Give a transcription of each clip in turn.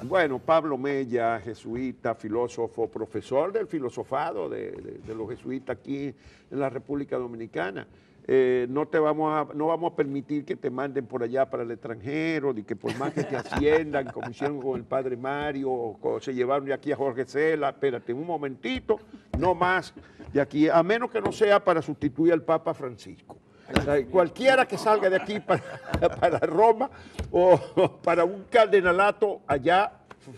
Bueno, Pablo Mella, jesuita, filósofo, profesor del filosofado de los jesuitas aquí en la República Dominicana. No vamos a permitir que te manden por allá para el extranjero, ni que por más que te asciendan, como hicieron con el padre Mario, o se llevaron de aquí a Jorge Cela. Espérate un momentito, no más de aquí, a menos que no sea para sustituir al Papa Francisco. O sea, cualquiera que salga de aquí para Roma o para un cardenalato allá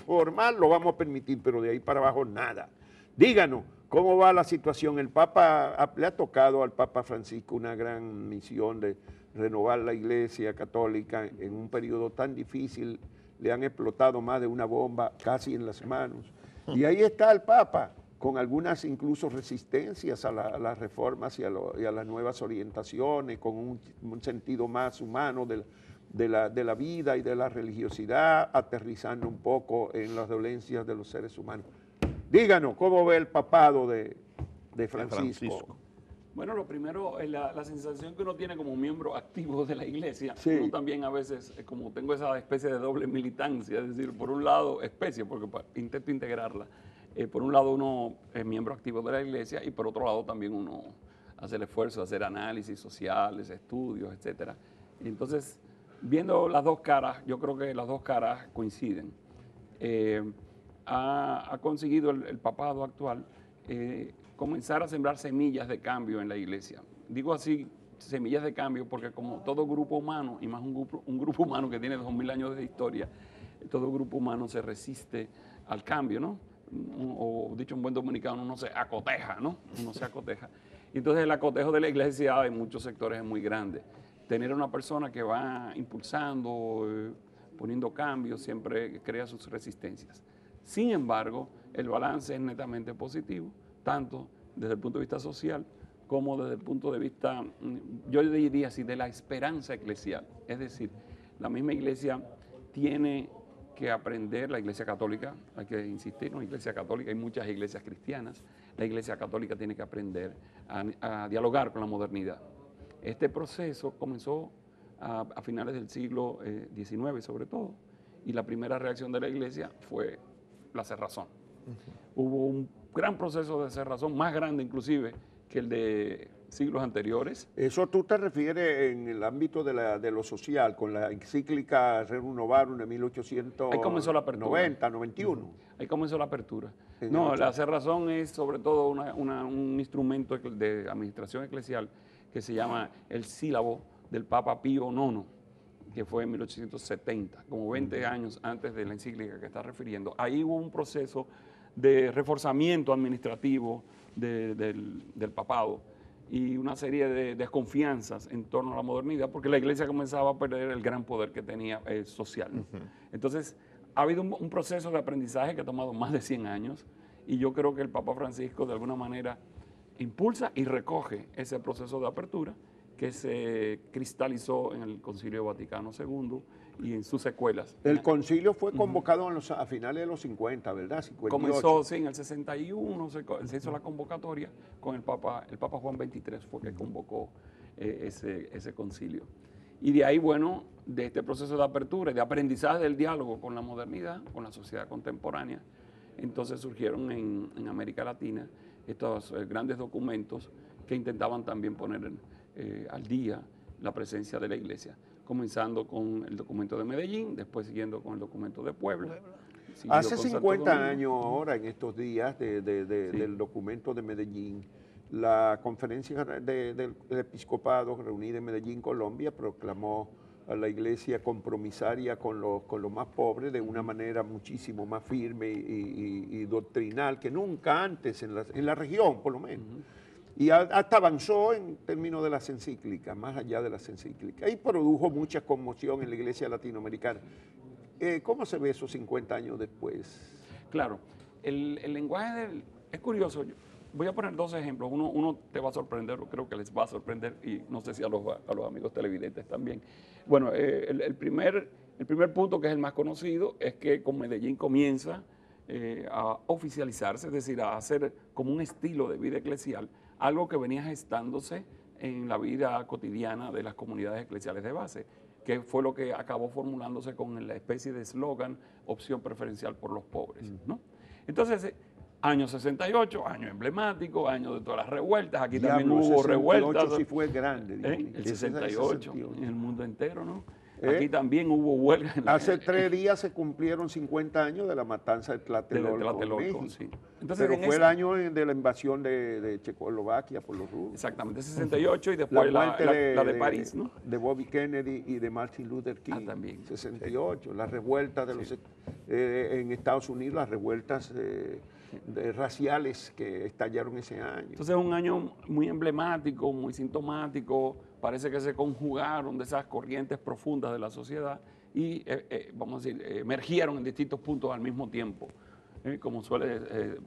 formal lo vamos a permitir, pero de ahí para abajo nada. Díganos, ¿cómo va la situación? El Papa, le ha tocado al Papa Francisco una gran misión de renovar la Iglesia Católica en un periodo tan difícil. Le han explotado más de una bomba casi en las manos. Y ahí está el Papa, con algunas incluso resistencias a las reformas y a las nuevas orientaciones, con un sentido más humano de la vida y de la religiosidad, aterrizando un poco en las dolencias de los seres humanos. Díganos, ¿cómo ve el papado de Francisco? Bueno, lo primero, la sensación que uno tiene como miembro activo de la iglesia, Sí. uno también a veces, como tengo esa especie de doble militancia, es decir, por un lado, porque intento integrarla, por un lado uno es miembro activo de la iglesia y por otro lado también uno hace el esfuerzo de hacer análisis sociales, estudios, etcétera. Entonces, viendo las dos caras, yo creo que las dos caras coinciden. Ha conseguido el papado actual comenzar a sembrar semillas de cambio en la iglesia. Digo así, semillas de cambio, porque como todo grupo humano, y más un grupo humano que tiene 2000 años de historia, todo grupo humano se resiste al cambio, ¿no? O dicho en buen dominicano, uno se acoteja, ¿no? Uno se acoteja. Y entonces el acotejo de la iglesia en muchos sectores es muy grande. Tener una persona que va impulsando, poniendo cambios, siempre crea sus resistencias. Sin embargo, el balance es netamente positivo, tanto desde el punto de vista social como desde el punto de vista, yo diría así, de la esperanza eclesial. Es decir, la misma iglesia tiene que aprender, la iglesia católica, hay que insistir, ¿no? Iglesia católica, hay muchas iglesias cristianas, la iglesia católica tiene que aprender a dialogar con la modernidad. Este proceso comenzó a finales del siglo XIX sobre todo, y la primera reacción de la iglesia fue la cerrazón. Hubo un gran proceso de cerrazón, más grande inclusive que el de siglos anteriores. Eso tú te refieres en el ámbito de lo social, con la encíclica Rerum Novarum de 1890, Ahí comenzó la apertura. 91. Ahí comenzó la apertura. En No, el la cerrazón es sobre todo un instrumento de administración eclesial que se llama el sílabo del Papa Pío IX, que fue en 1870, como 20 años antes de la encíclica que está refiriendo. Ahí hubo un proceso de reforzamiento administrativo del papado y una serie de desconfianzas en torno a la modernidad, porque la iglesia comenzaba a perder el gran poder que tenía social, ¿no? Entonces, ha habido un proceso de aprendizaje que ha tomado más de 100 años y yo creo que el Papa Francisco de alguna manera impulsa y recoge ese proceso de apertura que se cristalizó en el Concilio Vaticano II y en sus secuelas. El concilio fue convocado a finales de los 50, ¿verdad? 58. Comenzó, sí, en el 61 se hizo la convocatoria con el Papa Juan XXIII fue que convocó ese concilio. Y de ahí, bueno, de este proceso de apertura y de aprendizaje del diálogo con la modernidad, con la sociedad contemporánea, entonces surgieron en América Latina estos grandes documentos que intentaban también poner al día la presencia de la iglesia, comenzando con el documento de Medellín, después siguiendo con el documento de Puebla. Hace 50 años ahora, en estos días, del documento de Medellín, la conferencia del episcopado reunida en Medellín, Colombia, proclamó a la iglesia compromisaria con los más pobres de una manera muchísimo más firme y doctrinal que nunca antes en la región, por lo menos. Y hasta avanzó en términos de las encíclicas, más allá de las encíclicas. Y produjo mucha conmoción en la iglesia latinoamericana. ¿Cómo se ve esos 50 años después? Claro, el lenguaje es curioso. Voy a poner dos ejemplos. Uno te va a sorprender, o creo que les va a sorprender, y no sé si a los amigos televidentes también. Bueno, el primer punto, que es el más conocido, es que con Medellín comienza a oficializarse, es decir, a hacer como un estilo de vida eclesial, algo que venía gestándose en la vida cotidiana de las comunidades eclesiales de base, que fue lo que acabó formulándose con la especie de eslogan opción preferencial por los pobres, ¿no? Entonces, año 68, año emblemático, año de todas las revueltas, aquí Diablo, también hubo 68 revueltas. sí fue grande. Dios mío. El Ese es el 68 68. en el mundo entero, ¿no? ¿Eh? Aquí también hubo huelga. Hace 3 días se cumplieron 50 años de la matanza de Tlatelolco, Tlatelolco, en México. sí. Entonces, Pero en fue ese- el año de la invasión de Checoslovaquia por los rusos. Exactamente, 68 y La después muerte la de París, ¿no? de Bobby Kennedy y de Martin Luther King. También. 68. Las revueltas de los, en Estados Unidos, las revueltas raciales que estallaron ese año. Entonces es un año muy emblemático, muy sintomático, parece que se conjugaron de esas corrientes profundas de la sociedad y, vamos a decir, emergieron en distintos puntos al mismo tiempo, como suele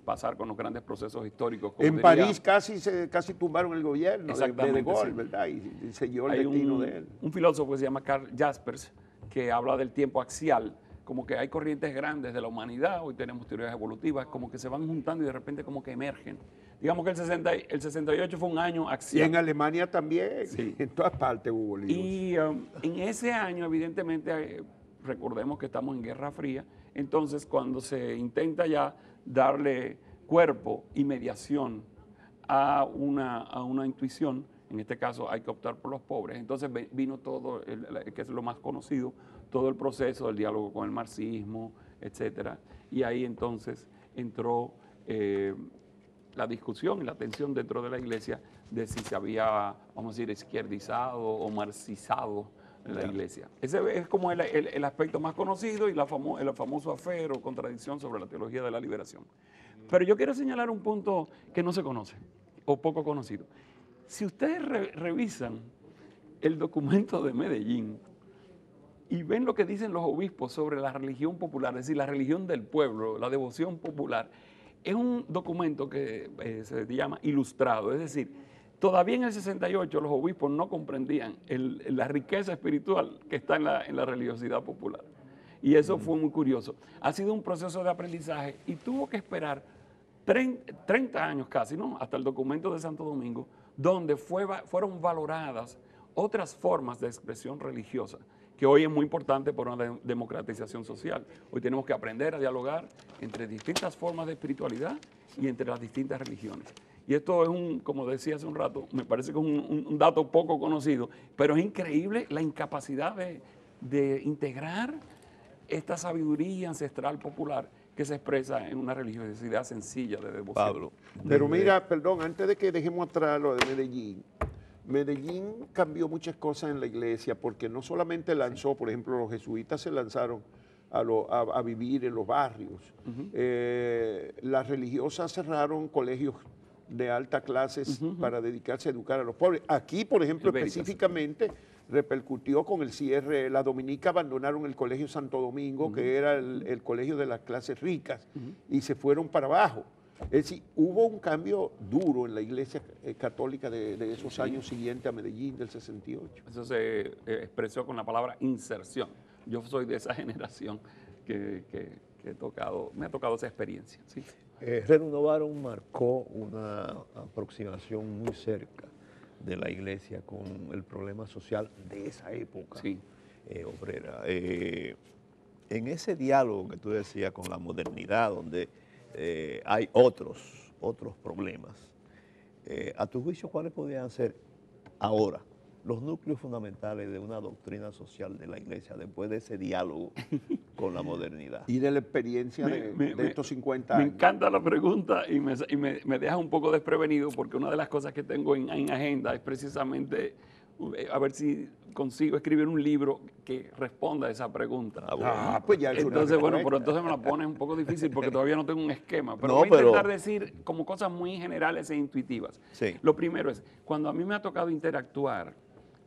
pasar con los grandes procesos históricos. Como En diría, París casi tumbaron el gobierno de Exactamente, De Gaulle, sí. ¿verdad? Y siguió el hay destino de él. un filósofo que se llama Karl Jaspers que habla del tiempo axial, como que hay corrientes grandes de la humanidad, hoy tenemos teorías evolutivas, como que se van juntando y de repente como que emergen. Digamos que el 68 fue un año Y axial. en Alemania también, Sí. en todas partes hubo líos. Y en ese año, evidentemente, recordemos que estamos en Guerra Fría, entonces cuando se intenta ya darle cuerpo y mediación a una intuición, en este caso hay que optar por los pobres, entonces vino todo, que es lo más conocido, todo el proceso del diálogo con el marxismo, etcétera, y ahí entonces entró la discusión y la tensión dentro de la iglesia de si se había, vamos a decir, izquierdizado o marxizado la iglesia. Ese es como el aspecto más conocido y el famoso afero o contradicción sobre la teología de la liberación. Pero yo quiero señalar un punto que no se conoce o poco conocido. Si ustedes revisan el documento de Medellín y ven lo que dicen los obispos sobre la religión popular, es decir, la religión del pueblo, la devoción popular, es un documento que se llama ilustrado, es decir, todavía en el 68 los obispos no comprendían la riqueza espiritual que está en la religiosidad popular. Y eso fue muy curioso. Ha sido un proceso de aprendizaje y tuvo que esperar 30 años casi, ¿no? Hasta el documento de Santo Domingo, donde fueron valoradas otras formas de expresión religiosa, que hoy es muy importante por una democratización social. Hoy tenemos que aprender a dialogar entre distintas formas de espiritualidad y entre las distintas religiones. Y esto es como decía hace un rato, me parece que es un dato poco conocido, pero es increíble la incapacidad de integrar esta sabiduría ancestral popular que se expresa en una religiosidad sencilla de devoción. Pablo. Pero mira, perdón, antes de que dejemos atrás lo de Medellín, Medellín cambió muchas cosas en la iglesia porque no solamente lanzó, por ejemplo, los jesuitas se lanzaron a vivir en los barrios. Las religiosas cerraron colegios de alta clases para dedicarse a educar a los pobres. Aquí, por ejemplo, específicamente repercutió con el cierre. Las dominicas abandonaron el Colegio Santo Domingo, que era el colegio de las clases ricas, y se fueron para abajo. Es decir, hubo un cambio duro en la iglesia católica de esos años siguientes a Medellín del 68. Eso se expresó con la palabra inserción. Yo soy de esa generación que me ha tocado esa experiencia. ¿Sí? Renovaron marcó una aproximación muy cerca de la iglesia con el problema social de esa época Sí. obrera. En ese diálogo que tú decías con la modernidad, donde hay otros problemas, a tu juicio, ¿cuáles podrían ser ahora los núcleos fundamentales de una doctrina social de la iglesia después de ese diálogo con la modernidad? Y de la experiencia de estos 50 Me años. encanta la pregunta y me deja un poco desprevenido porque una de las cosas que tengo en agenda es precisamente a ver si consigo escribir un libro que responda a esa pregunta. Pues ya es una Entonces, bueno, respuesta. pero entonces me la pone un poco difícil porque todavía no tengo un esquema. Pero No, voy a pero- intentar decir como cosas muy generales e intuitivas. Sí. Lo primero es, cuando a mí me ha tocado interactuar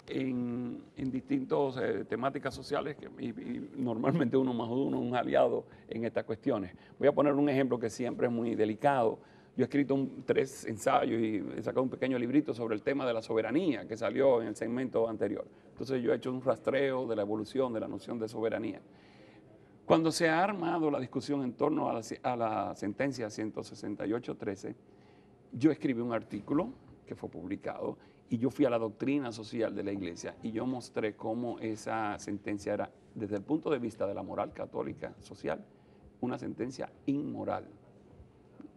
en distintas temáticas sociales, y normalmente uno más uno es un aliado en estas cuestiones. Voy a poner un ejemplo que siempre es muy delicado. Yo he escrito 3 ensayos y he sacado un pequeño librito sobre el tema de la soberanía que salió en el segmento anterior. Entonces yo he hecho un rastreo de la evolución de la noción de soberanía. Cuando se ha armado la discusión en torno a la sentencia 168.13, yo escribí un artículo que fue publicado, y yo fui a la doctrina social de la Iglesia y yo mostré cómo esa sentencia era, desde el punto de vista de la moral católica social, una sentencia inmoral.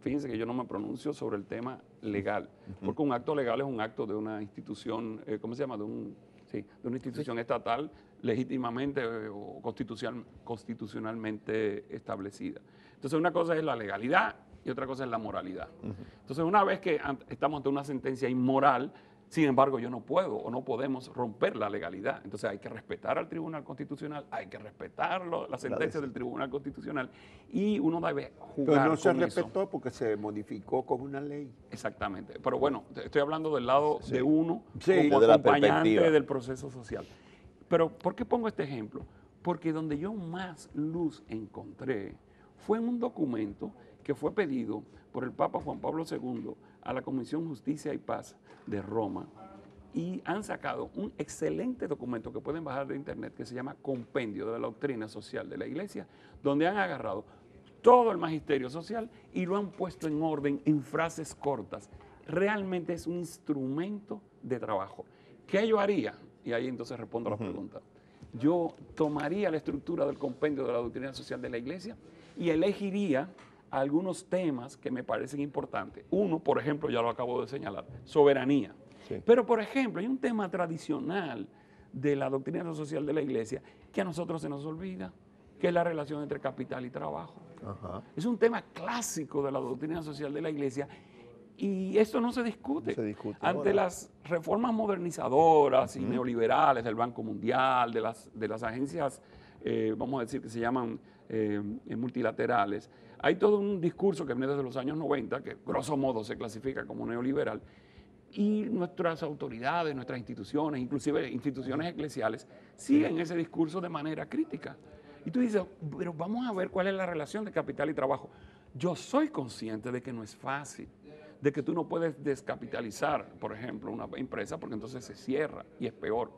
Fíjense que yo no me pronuncio sobre el tema legal, porque un acto legal es un acto de una institución, ¿cómo se llama? De una institución estatal legítimamente o constitucionalmente establecida. Entonces, una cosa es la legalidad y otra cosa es la moralidad. Entonces, una vez que estamos ante una sentencia inmoral, sin embargo, yo no puedo o no podemos romper la legalidad. Entonces hay que respetar al Tribunal Constitucional, hay que respetar la sentencia del Tribunal Constitucional y uno debe jugar Pero no se con eso. respetó porque se modificó con una ley. Exactamente. Pero bueno, estoy hablando del lado de uno Sí, como de la acompañante perspectiva. del proceso social. Pero ¿por qué pongo este ejemplo? Porque donde yo más luz encontré fue en un documento que fue pedido por el Papa Juan Pablo II a la Comisión Justicia y Paz de Roma y han sacado un excelente documento que pueden bajar de internet que se llama Compendio de la Doctrina Social de la Iglesia, donde han agarrado todo el magisterio social y lo han puesto en orden en frases cortas. Realmente es un instrumento de trabajo. ¿Qué yo haría? Y ahí entonces respondo a la pregunta. Yo tomaría la estructura del Compendio de la Doctrina Social de la Iglesia y elegiría algunos temas que me parecen importantes. Uno, por ejemplo, ya lo acabo de señalar, soberanía. Sí. Pero, por ejemplo, hay un tema tradicional de la doctrina social de la Iglesia que a nosotros se nos olvida, que es la relación entre capital y trabajo. Ajá. Es un tema clásico de la doctrina social de la Iglesia y esto no se discute. No se discute Ante ahora. las reformas modernizadoras y neoliberales del Banco Mundial, de las agencias, vamos a decir que se llaman multilaterales, hay todo un discurso que viene desde los años 90, que grosso modo se clasifica como neoliberal, y nuestras autoridades, nuestras instituciones, inclusive instituciones eclesiales, siguen ese discurso de manera crítica. Y tú dices, pero vamos a ver cuál es la relación de capital y trabajo. Yo soy consciente de que no es fácil, de que tú no puedes descapitalizar, por ejemplo, una empresa, porque entonces se cierra y es peor.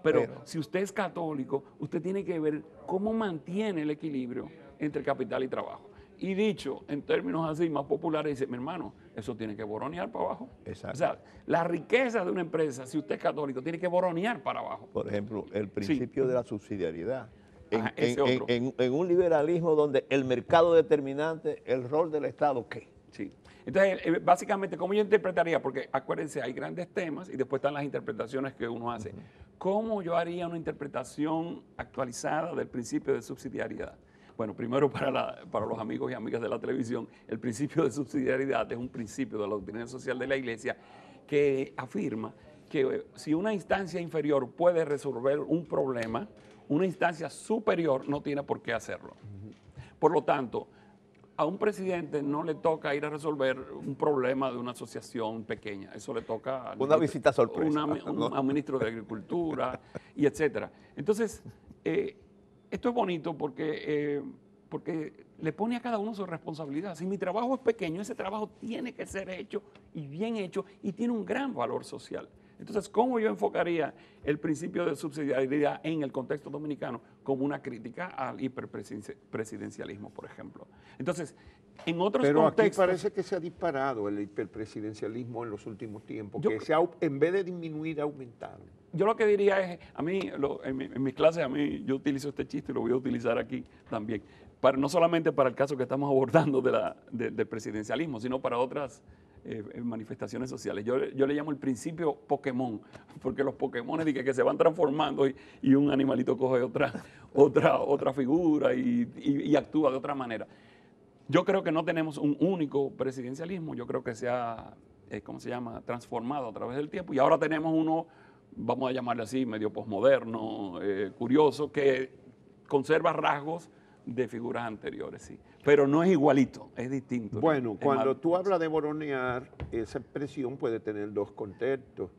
Pero si usted es católico, usted tiene que ver cómo mantiene el equilibrio entre capital y trabajo. Y dicho en términos así más populares, dice, mi hermano, eso tiene que boronear para abajo. Exacto. O sea, la riqueza de una empresa, si usted es católico, tiene que boronear para abajo. Por ejemplo, el principio de la subsidiariedad. Ajá, ese otro. En un liberalismo donde el mercado determinante, el rol del Estado, ¿qué? Sí. Entonces, básicamente, ¿cómo yo interpretaría? Porque acuérdense, hay grandes temas y después están las interpretaciones que uno hace. ¿Cómo yo haría una interpretación actualizada del principio de subsidiariedad? Bueno, primero para los amigos y amigas de la televisión, el principio de subsidiariedad es un principio de la doctrina social de la Iglesia que afirma que si una instancia inferior puede resolver un problema, una instancia superior no tiene por qué hacerlo. Por lo tanto, a un presidente no le toca ir a resolver un problema de una asociación pequeña. Eso le toca Una visita sorpresa. a un ministro de Agricultura y etcétera. Entonces, esto es bonito porque le pone a cada uno su responsabilidad. Si mi trabajo es pequeño, ese trabajo tiene que ser hecho y bien hecho y tiene un gran valor social. Entonces, ¿cómo yo enfocaría el principio de subsidiariedad en el contexto dominicano como una crítica al hiperpresidencialismo, por ejemplo? Entonces, en otros Pero contextos... aquí parece que se ha disparado el hiperpresidencialismo en los últimos tiempos, Yo que en vez de disminuir, ha aumentado. Yo lo que diría es, a mí, en mis clases, yo utilizo este chiste y lo voy a utilizar aquí también, no solamente para el caso que estamos abordando del presidencialismo, sino para otras manifestaciones sociales. Yo le llamo el principio Pokémon, porque los Pokémon que se van transformando y un animalito coge otra figura y actúa de otra manera. Yo creo que no tenemos un único presidencialismo, yo creo que se ha, ¿cómo se llama?, transformado a través del tiempo y ahora tenemos uno, vamos a llamarle así, medio posmoderno, curioso, que conserva rasgos de figuras anteriores, sí. Pero no es igualito, es distinto. Bueno, ¿no? cuando tú hablas de boronear, esa expresión puede tener dos contextos.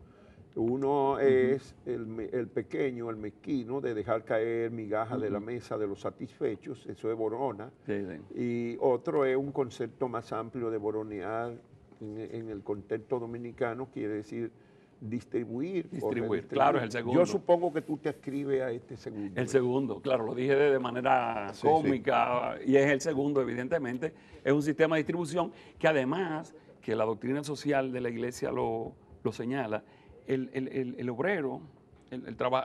Uno es el pequeño, el mezquino, de dejar caer migajas de la mesa de los satisfechos, eso es borona. Sí, sí. Y otro es un concepto más amplio de boronear en el contexto dominicano, quiere decir distribuir. Claro, es el segundo. Yo supongo que tú te ascribes a este segundo. El segundo, claro, lo dije de manera cómica y es el segundo, evidentemente. Es un sistema de distribución que además, que la doctrina social de la Iglesia lo lo señala, el obrero,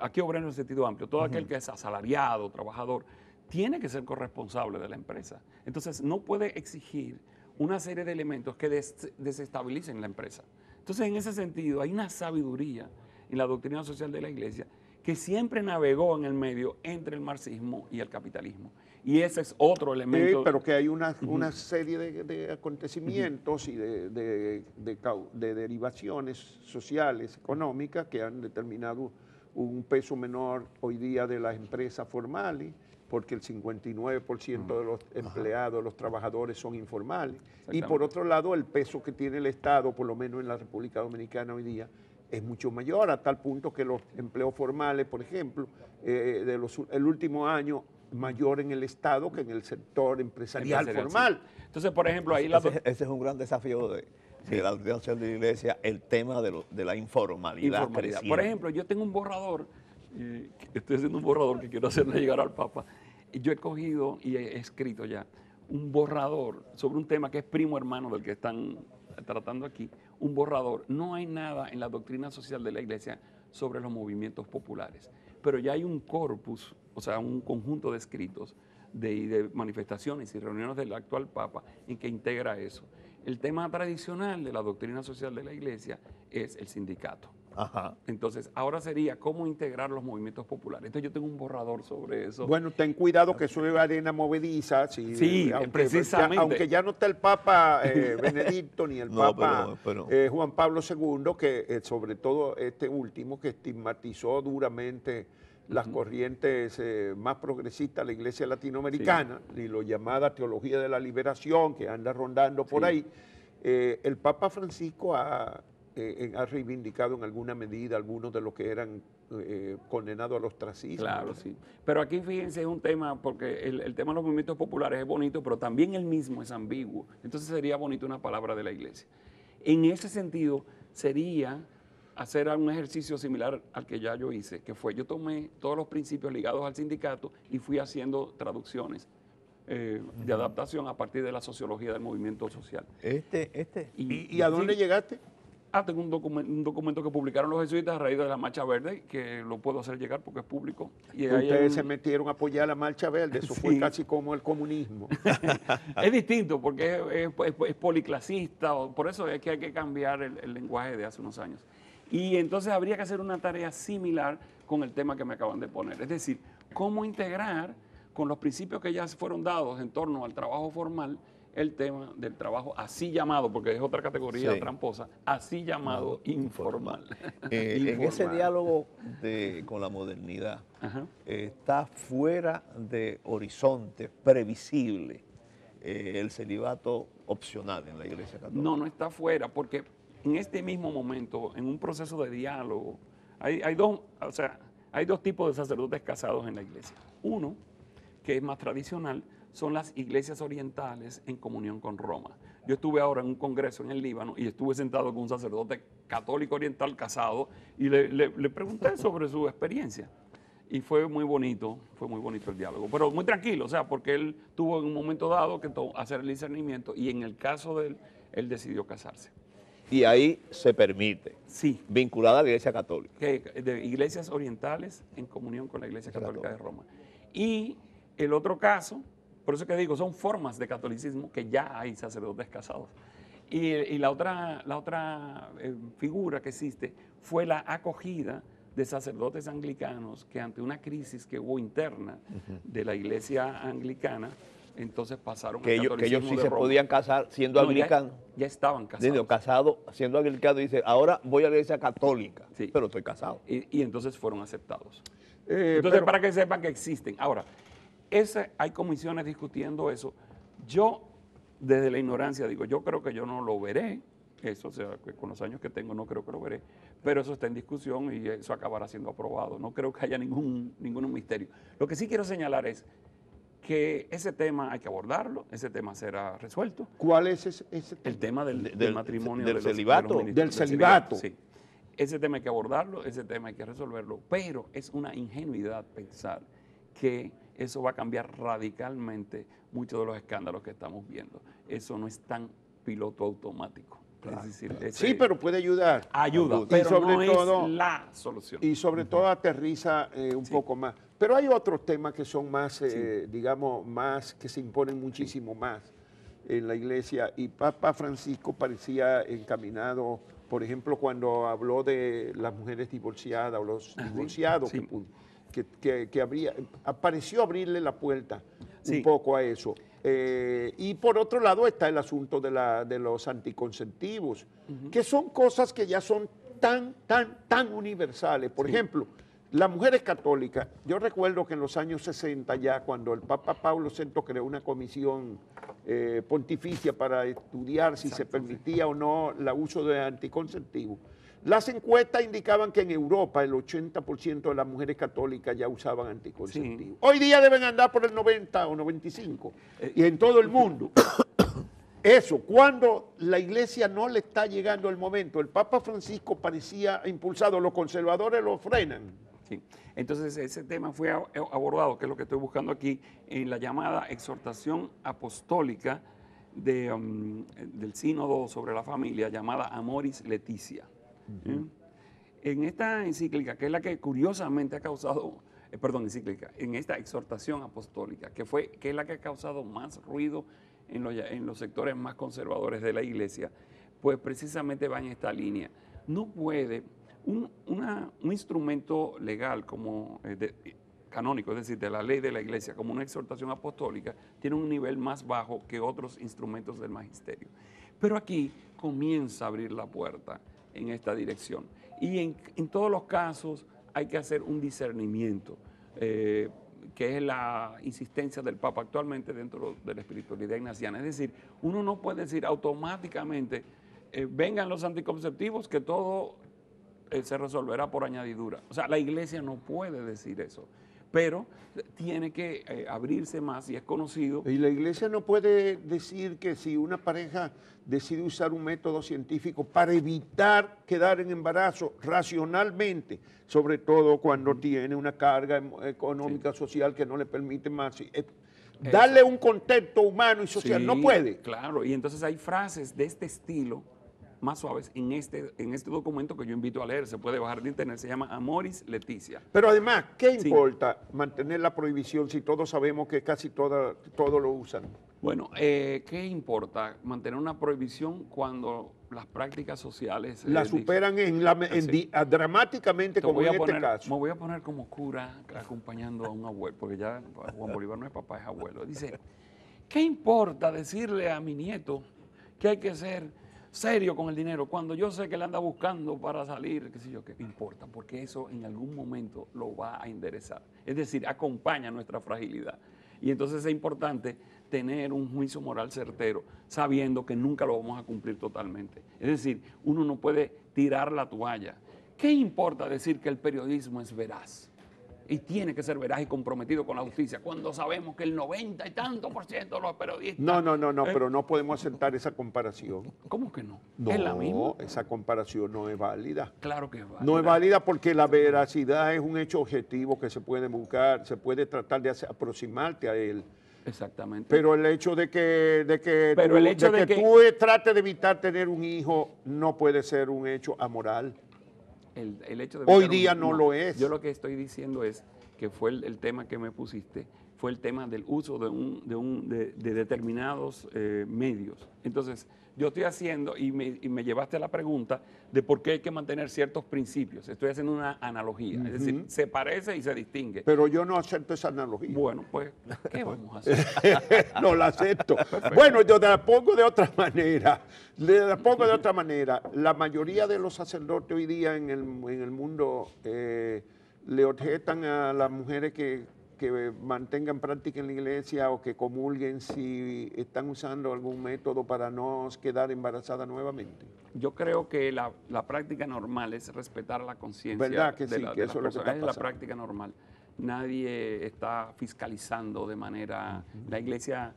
aquí obrero en el sentido amplio, todo aquel que es asalariado, trabajador, tiene que ser corresponsable de la empresa. Entonces, no puede exigir una serie de elementos que desestabilicen la empresa. Entonces, en ese sentido, hay una sabiduría en la doctrina social de la Iglesia que siempre navegó en el medio entre el marxismo y el capitalismo. Y ese es otro elemento. Sí, pero que hay una serie de acontecimientos y de derivaciones sociales, económicas, que han determinado un peso menor hoy día de las empresas formales, porque el 59% de los empleados, los trabajadores son informales. Y por otro lado, el peso que tiene el Estado, por lo menos en la República Dominicana hoy día, es mucho mayor, a tal punto que los empleos formales, por ejemplo, el último año, mayor en el Estado que en el sector empresarial formal. Sí. Entonces, por ejemplo, ahí ese es un gran desafío de la doctrina social de la Iglesia, el tema de la informalidad. Por ejemplo, yo tengo un borrador, estoy haciendo un borrador que quiero hacerle llegar al Papa. Yo he cogido y he escrito ya un borrador sobre un tema que es primo hermano del que están tratando aquí, un borrador. No hay nada en la doctrina social de la Iglesia sobre los movimientos populares, pero ya hay un corpus, o sea, un conjunto de escritos de manifestaciones y reuniones del actual Papa en que integra eso. El tema tradicional de la doctrina social de la Iglesia es el sindicato. Ajá. Entonces, ahora sería cómo integrar los movimientos populares. Entonces, yo tengo un borrador sobre eso. Bueno, ten cuidado que eso es arena movediza. Sí, precisamente. Aunque ya no está el Papa Benedicto ni el Papa Juan Pablo II, que sobre todo este último, que estigmatizó duramente las corrientes más progresistas de la Iglesia latinoamericana, y lo llamada teología de la liberación, que anda rondando por ahí, el Papa Francisco ha reivindicado en alguna medida algunos de los que eran condenados al ostracismo. Claro, sí. Pero aquí fíjense, es un tema, porque el tema de los movimientos populares es bonito, pero también el mismo es ambiguo. Entonces sería bonito una palabra de la Iglesia. En ese sentido, sería hacer un ejercicio similar al que ya yo hice, que fue, yo tomé todos los principios ligados al sindicato y fui haciendo traducciones de adaptación a partir de la sociología del movimiento social. ¿Y a dónde llegaste? Tengo un documento que publicaron los jesuitas a raíz de la Marcha Verde, que lo puedo hacer llegar porque es público. Y ustedes se metieron a apoyar la Marcha Verde, eso fue casi como el comunismo. Es distinto porque es policlasista, por eso es que hay que cambiar el lenguaje de hace unos años. Y entonces habría que hacer una tarea similar con el tema que me acaban de poner, es decir, cómo integrar con los principios que ya fueron dados en torno al trabajo formal el tema del trabajo así llamado, porque es otra categoría tramposa, así llamado informal. En ese diálogo con la modernidad, está fuera de horizonte previsible el celibato opcional en la Iglesia Católica. No está fuera, porque en este mismo momento, en un proceso de diálogo, hay dos tipos de sacerdotes casados en la Iglesia. Uno, que es más tradicional, son las iglesias orientales en comunión con Roma. Yo estuve ahora en un congreso en el Líbano y estuve sentado con un sacerdote católico oriental casado y le pregunté sobre su experiencia. Y fue muy bonito el diálogo, pero muy tranquilo, o sea, porque él tuvo en un momento dado que hacer el discernimiento y en el caso de él decidió casarse. Y ahí se permite, vinculada a la Iglesia Católica. De iglesias orientales en comunión con la Iglesia Católica de Roma. Y el otro caso, por eso que digo, son formas de catolicismo que ya hay sacerdotes casados. Y la otra figura que existe fue la acogida de sacerdotes anglicanos que ante una crisis que hubo interna de la Iglesia anglicana, entonces pasaron al catolicismo. Que ellos sí se podían casar siendo anglicanos. Ya estaban casados. Casado, siendo anglicano, dice, ahora voy a la Iglesia Católica, pero estoy casado. Y entonces fueron aceptados. Entonces, para que sepan que existen. Ahora, hay comisiones discutiendo eso. Yo, desde la ignorancia, digo, yo creo que yo no lo veré, eso, o sea, que con los años que tengo no creo que lo veré, pero eso está en discusión y eso acabará siendo aprobado. No creo que haya ningún misterio. Lo que sí quiero señalar es que ese tema hay que abordarlo, ese tema será resuelto. ¿Cuál es ese tema? El tema del matrimonio. ¿Del celibato? Del celibato. Sí. Ese tema hay que abordarlo, ese tema hay que resolverlo, pero es una ingenuidad pensar que eso va a cambiar radicalmente muchos de los escándalos que estamos viendo. Eso no es tan piloto automático. Es decir, Sí, pero puede ayudar. ayuda, Y pero sobre no todo, es la solución. y sobre todo aterriza un poco más. Pero hay otros temas que son más, digamos, más, que se imponen muchísimo más en la iglesia. Y Papa Francisco parecía encaminado, por ejemplo, cuando habló de las mujeres divorciadas o los divorciados, sí. que pareció abrirle la puerta Sí. un poco a eso. Y por otro lado está el asunto de los anticonceptivos, que son cosas que ya son tan universales. Por ejemplo, las mujeres católicas, yo recuerdo que en los años 60 ya, cuando el Papa Pablo VI creó una comisión pontificia para estudiar si se permitía o no el uso de anticonceptivos, las encuestas indicaban que en Europa el 80% de las mujeres católicas ya usaban anticonceptivos. Hoy día deben andar por el 90 o 95, y en todo el mundo. Eso, cuando la iglesia no le está llegando el momento, el Papa Francisco parecía impulsado, los conservadores lo frenan. Sí. Entonces ese tema fue abordado, que es lo que estoy buscando aquí, en la llamada exhortación apostólica del Sínodo sobre la familia, llamada Amoris Laetitia. En esta encíclica, que es la que curiosamente ha causado, en esta exhortación apostólica, que es la que ha causado más ruido en los sectores más conservadores de la iglesia, pues precisamente va en esta línea. No puede un instrumento legal como canónico, es decir, de la ley de la iglesia, como una exhortación apostólica, tiene un nivel más bajo que otros instrumentos del magisterio. Pero aquí comienza a abrir la puerta en esta dirección. Y en todos los casos hay que hacer un discernimiento, que es la insistencia del Papa actualmente dentro de la espiritualidad ignaciana. Es decir, uno no puede decir automáticamente, vengan los anticonceptivos, que todo se resolverá por añadidura. O sea, la iglesia no puede decir eso, pero tiene que abrirse más, y es conocido. Y la iglesia no puede decir que si una pareja decide usar un método científico para evitar quedar en embarazo racionalmente, sobre todo cuando tiene una carga económica, social que no le permite más, darle un contexto humano y social, no puede. Claro, y entonces hay frases de este estilo más suaves en este documento que yo invito a leer, se puede bajar de internet, se llama Amoris Laetitia. Pero además, ¿qué importa mantener la prohibición si todos sabemos que casi todo lo usan? Bueno, ¿qué importa mantener una prohibición cuando las prácticas sociales la superan dramáticamente, como en este caso? Me voy a poner como cura acompañando a un abuelo, porque ya Juan Bolívar no es papá, es abuelo. Dice, ¿qué importa decirle a mi nieto que hay que ser serio con el dinero cuando yo sé que le anda buscando para salir, qué sé yo, qué importa? Porque eso en algún momento lo va a enderezar. Es decir, acompaña nuestra fragilidad. Y entonces es importante tener un juicio moral certero, sabiendo que nunca lo vamos a cumplir totalmente. Es decir, uno no puede tirar la toalla. ¿Qué importa decir que el periodismo es veraz? Y tiene que ser veraz y comprometido con la justicia, cuando sabemos que el 90 y tanto % de los periodistas... No, pero no podemos aceptar esa comparación. ¿Cómo que no? No, ¿Es la misma? esa comparación no es válida. Claro que es válida. No es válida porque la veracidad es un hecho objetivo que se puede buscar, se puede tratar de aproximarte a él. Exactamente. Pero el hecho de que tú trates de evitar tener un hijo no puede ser un hecho amoral. El hecho de hoy día no lo es. Yo lo que estoy diciendo es que fue el tema que me pusiste, fue el tema del uso de determinados medios. Entonces, yo estoy haciendo, y me llevaste a la pregunta de por qué hay que mantener ciertos principios. Estoy haciendo una analogía, es decir, se parece y se distingue. Pero yo no acepto esa analogía. Bueno, pues, ¿qué vamos a hacer? No la acepto. Perfecto. Bueno, yo te la pongo de otra manera. La mayoría de los sacerdotes hoy día en el mundo le objetan a las mujeres que mantengan práctica en la iglesia o que comulguen si están usando algún método para no quedar embarazada nuevamente. Yo creo que la práctica normal es respetar la conciencia. ¿Verdad que sí? Que eso es lo que está pasando. Es la práctica normal. Nadie está fiscalizando de manera... La iglesia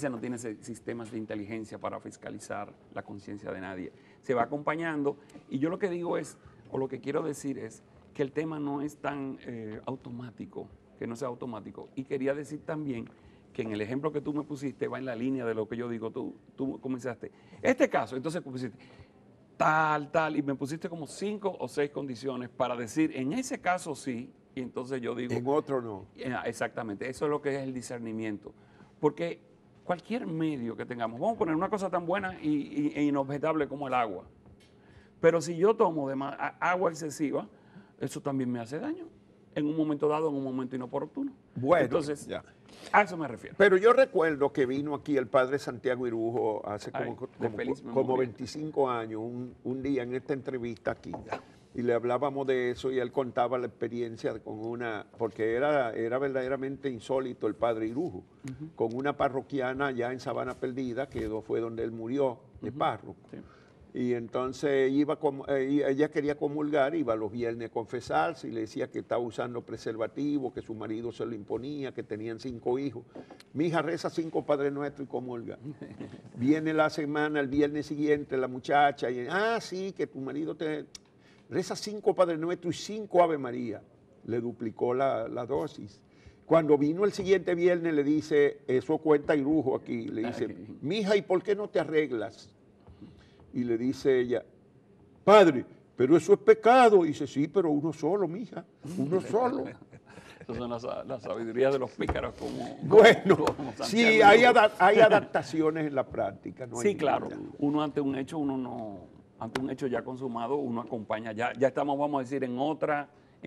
no tiene sistemas de inteligencia para fiscalizar la conciencia de nadie. Se va acompañando, y yo lo que digo es, o lo que quiero decir es, que el tema no es tan automático, que no sea automático. Y quería decir también que en el ejemplo que tú me pusiste va en la línea de lo que yo digo. Tú comenzaste, este caso, entonces pusiste tal, y me pusiste como 5 o 6 condiciones para decir, en ese caso sí, y entonces yo digo... En otro no. Exactamente, eso es lo que es el discernimiento. Porque cualquier medio que tengamos, vamos a poner una cosa tan buena e inobjetable como el agua, pero si yo tomo agua excesiva, eso también me hace daño, en un momento dado, en un momento inoportuno. Bueno, entonces, ya. a eso me refiero. Pero yo recuerdo que vino aquí el padre Santiago Irujo hace Ay, como memoria. 25 años, un día en esta entrevista aquí, y le hablábamos de eso y él contaba la experiencia porque era verdaderamente insólito el padre Irujo, con una parroquiana allá en Sabana Perdida, que fue donde él murió de párroco. Sí. Y entonces ella quería comulgar, iba los viernes a confesarse y le decía que estaba usando preservativo, que su marido se lo imponía, que tenían 5 hijos. Mi hija reza 5 Padre Nuestro y comulga. Viene la semana, el viernes siguiente, la muchacha, y sí, que tu marido te reza 5 Padre Nuestro y 5 Ave María. Le duplicó la dosis. Cuando vino el siguiente viernes le dice, eso cuenta Irujo aquí, le dice, mija, ¿y por qué no te arreglas? Y le dice ella, padre, pero eso es pecado. Y dice, sí, pero uno solo, mija, uno solo. Esas son las sabidurías de los pícaros Bueno, como sí, Santiago. hay adaptaciones en la práctica. No Sí, hay claro. duda. Uno ante un hecho ya consumado, uno acompaña. Ya estamos, vamos a decir, en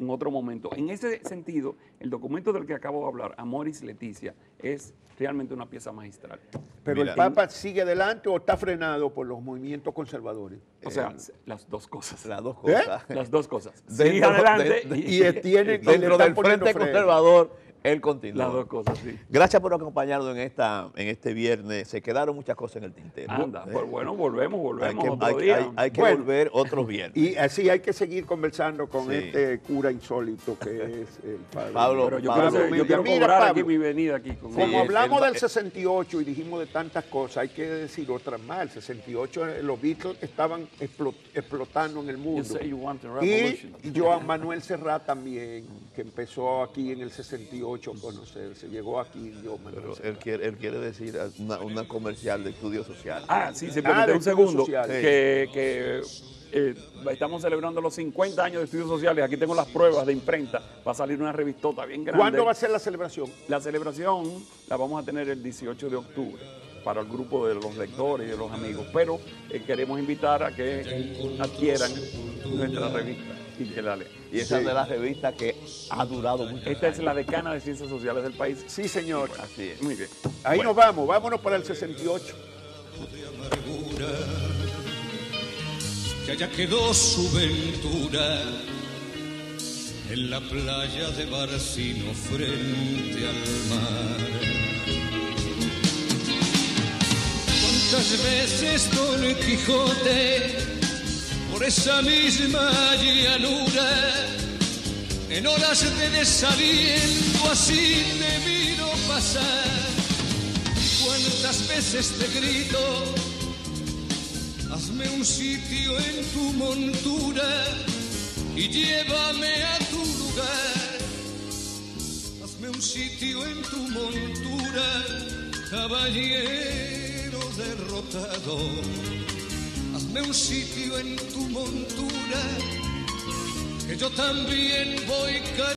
otro momento. En ese sentido, el documento del que acabo de hablar, Amoris Laetitia, es realmente una pieza magistral. Pero Mira, el Papa sigue adelante o está frenado por los movimientos conservadores. O sea, las dos cosas. Las dos cosas. Las dos cosas. Dentro- Sigue adelante Y tiene que Dentro del Frente Conservador, él continúa. las dos cosas, sí. Gracias por acompañarnos en este viernes. Se quedaron muchas cosas en el tintero. Anda, pues bueno, volvemos otro Hay día. que Bueno. volver otros viernes. Y así hay que seguir conversando con Sí. este cura insólito que es el padre. Pablo, Pero yo Pablo, quiero Mira, cobrar Pablo, aquí mi venida aquí. Con Como Sí, hablamos el- del 68 y dijimos de tantas cosas, hay que decir otras más. El 68, los Beatles estaban explotando en el You mundo. say you want a Y revolution. Joan Manuel Serrat también, que empezó aquí en el 68 a conocerse. Llegó aquí Joan Manuel Pero Serrat. él quiere decir una comercial de estudio social. Sí, simplemente de un segundo. estudios sociales. Que estamos celebrando los 50 años de estudios sociales. Aquí tengo las pruebas de imprenta. Va a salir una revistota bien grande. ¿Cuándo va a ser la celebración? La celebración la vamos a tener el 18 de octubre para el grupo de los lectores y de los amigos. Pero queremos invitar a que adquieran nuestra revista y que la lean. Y esa es de las revistas que ha durado mucho. Esta es la decana de ciencias sociales del país. Sí, señor. Así es. Muy bien. Ahí nos vamos. Vámonos para el 68. Que allá quedó su ventura en la playa de Barcino frente al mar. ¿Cuántas veces Don Quijote por esa misma llanura en horas de desaliento así te vino pasar? ¿Cuántas veces te grito? Hazme un sitio en tu montura y llévame a tu lugar. Hazme un sitio en tu montura, caballero derrotado. Hazme un sitio en tu montura, que yo también voy